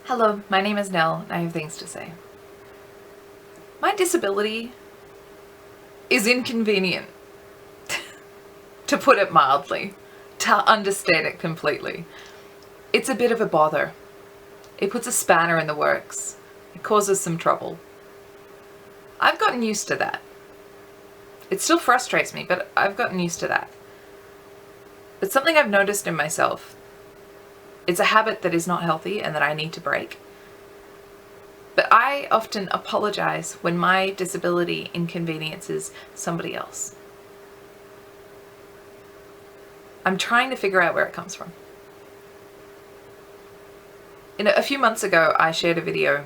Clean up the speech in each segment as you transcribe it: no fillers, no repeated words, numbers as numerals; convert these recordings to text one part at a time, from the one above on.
Hello, my name is Nell, and I have things to say. My disability is inconvenient, to put it mildly, to understate it completely. It's a bit of a bother. It puts a spanner in the works. It causes some trouble. I've gotten used to that. It still frustrates me, but I've gotten used to that. It's something I've noticed in myself. It's a habit that is not healthy and that I need to break. But I often apologize when my disability inconveniences somebody else. I'm trying to figure out where it comes from. A few months ago, I shared a video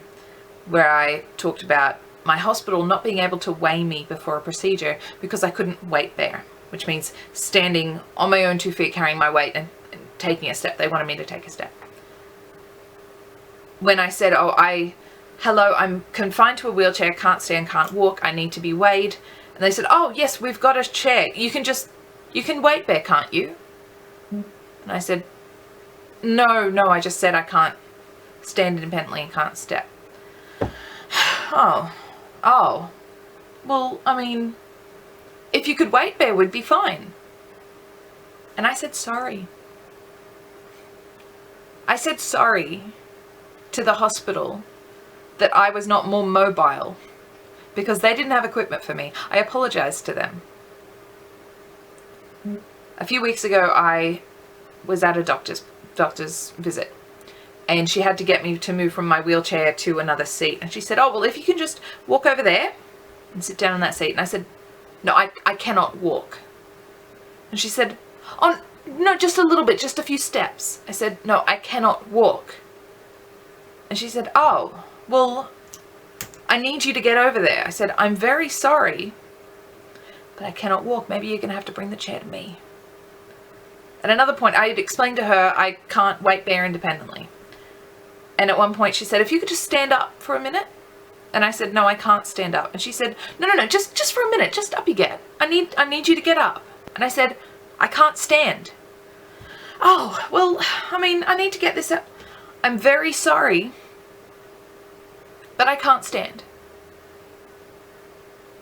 where I talked about my hospital not being able to weigh me before a procedure because I couldn't weight bear, which means standing on my own 2 feet carrying my weight and taking a step. They wanted me to take a step. When I said, hello, I'm confined to a wheelchair, can't stand, can't walk, I need to be weighed. And they said, oh yes, we've got a chair. You can weight bear, can't you? And I said, no, I just said I can't stand independently and can't step. Oh. Well, I mean, if you could weight bear, would be fine. And I said, sorry. I said sorry to the hospital that I was not more mobile because they didn't have equipment for me. I apologized to them. A few weeks ago, I was at a doctor's visit, and she had to get me to move from my wheelchair to another seat. And she said, oh, well, if you can just walk over there and sit down in that seat. And I said, no, I cannot walk. And she said, oh, no, just a little bit, just a few steps. I said, no, I cannot walk. And she said, oh, well, I need you to get over there. I said, I'm very sorry, but I cannot walk. Maybe you're going to have to bring the chair to me. At another point, I had explained to her I can't weight bear independently. And at one point she said, if you could just stand up for a minute. And I said, no, I can't stand up. And she said, no, just for a minute, just up you get. I need you to get up. And I said, I can't stand. Oh, well, I mean, I need to get this up. I'm very sorry, but I can't stand.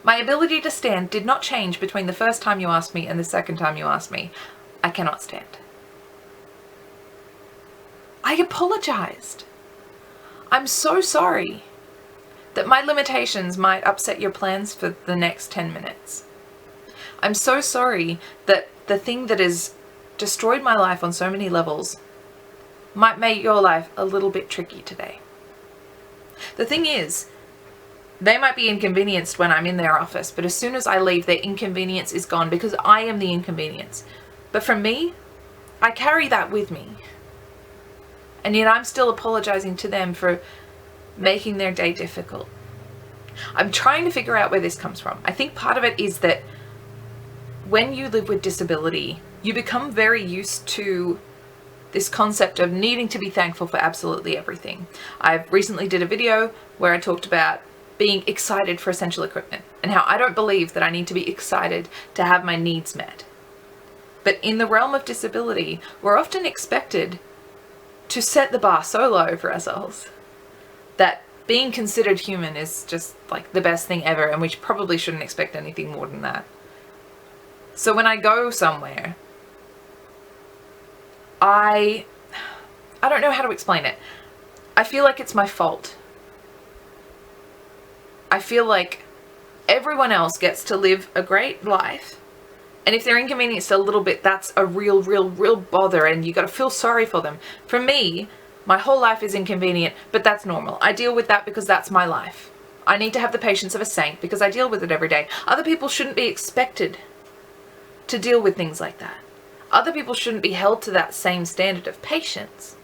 My ability to stand did not change between the first time you asked me and the second time you asked me. I cannot stand. I apologized. I'm so sorry that my limitations might upset your plans for the next 10 minutes. I'm so sorry that the thing that has destroyed my life on so many levels might make your life a little bit tricky today. The thing is, they might be inconvenienced when I'm in their office, but as soon as I leave, their inconvenience is gone because I am the inconvenience. But for me, I carry that with me. And yet I'm still apologizing to them for making their day difficult. I'm trying to figure out where this comes from. I think part of it is that when you live with disability, you become very used to this concept of needing to be thankful for absolutely everything. I recently did a video where I talked about being excited for essential equipment and how I don't believe that I need to be excited to have my needs met. But in the realm of disability, we're often expected to set the bar so low for ourselves that being considered human is just like the best thing ever, and we probably shouldn't expect anything more than that. So when I go somewhere, I don't know how to explain it. I feel like it's my fault. I feel like everyone else gets to live a great life, and if they're inconvenienced a little bit, that's a real bother, and you got to feel sorry for them. For me, my whole life is inconvenient, but that's normal. I deal with that because that's my life. I need to have the patience of a saint because I deal with it every day. Other people shouldn't be expected to deal with things like that. Other people shouldn't be held to that same standard of patience.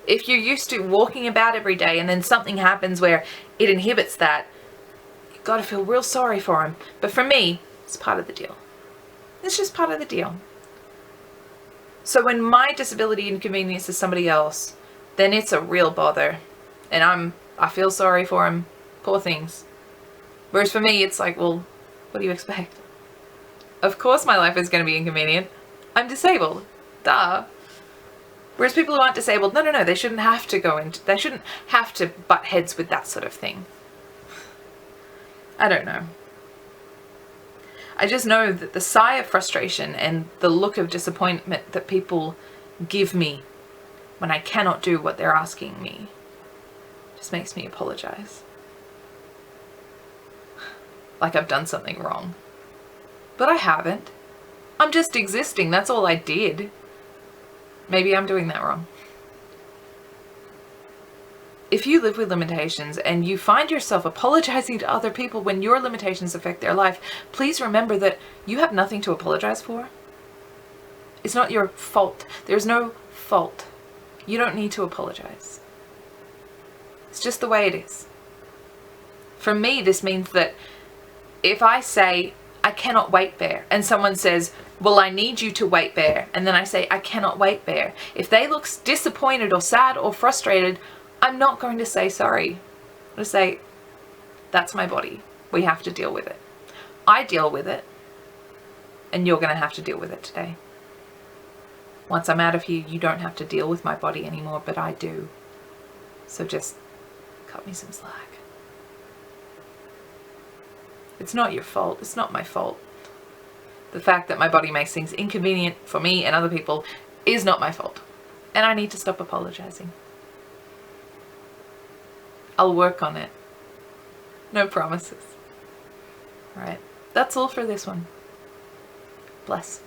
If you're used to walking about every day and then something happens where it inhibits that, you've got to feel real sorry for them. But for me, it's part of the deal. It's just part of the deal. So when my disability inconveniences somebody else, then it's a real bother. And I feel sorry for them. Poor things. Whereas for me, it's like, well, what do you expect? Of course my life is going to be inconvenient. I'm disabled. Duh. Whereas people who aren't disabled, no, they shouldn't have to butt heads with that sort of thing. I don't know. I just know that the sigh of frustration and the look of disappointment that people give me when I cannot do what they're asking me just makes me apologize. Like I've done something wrong. But I haven't. I'm just existing. That's all I did. Maybe I'm doing that wrong. If you live with limitations and you find yourself apologizing to other people when your limitations affect their life, please remember that you have nothing to apologize for. It's not your fault. There's no fault. You don't need to apologize. It's just the way it is. For me, this means that if I say, I cannot wait, Bear, and someone says, well, I need you to wait, Bear, and then I say, I cannot wait, Bear, if they look disappointed or sad or frustrated, I'm not going to say sorry. I'm going to say, that's my body. We have to deal with it. I deal with it, and you're going to have to deal with it today. Once I'm out of here, you don't have to deal with my body anymore, but I do. So just cut me some slack. It's not your fault. It's not my fault. The fact that my body makes things inconvenient for me and other people is not my fault. And I need to stop apologizing. I'll work on it. No promises. All right. That's all for this one. Bless.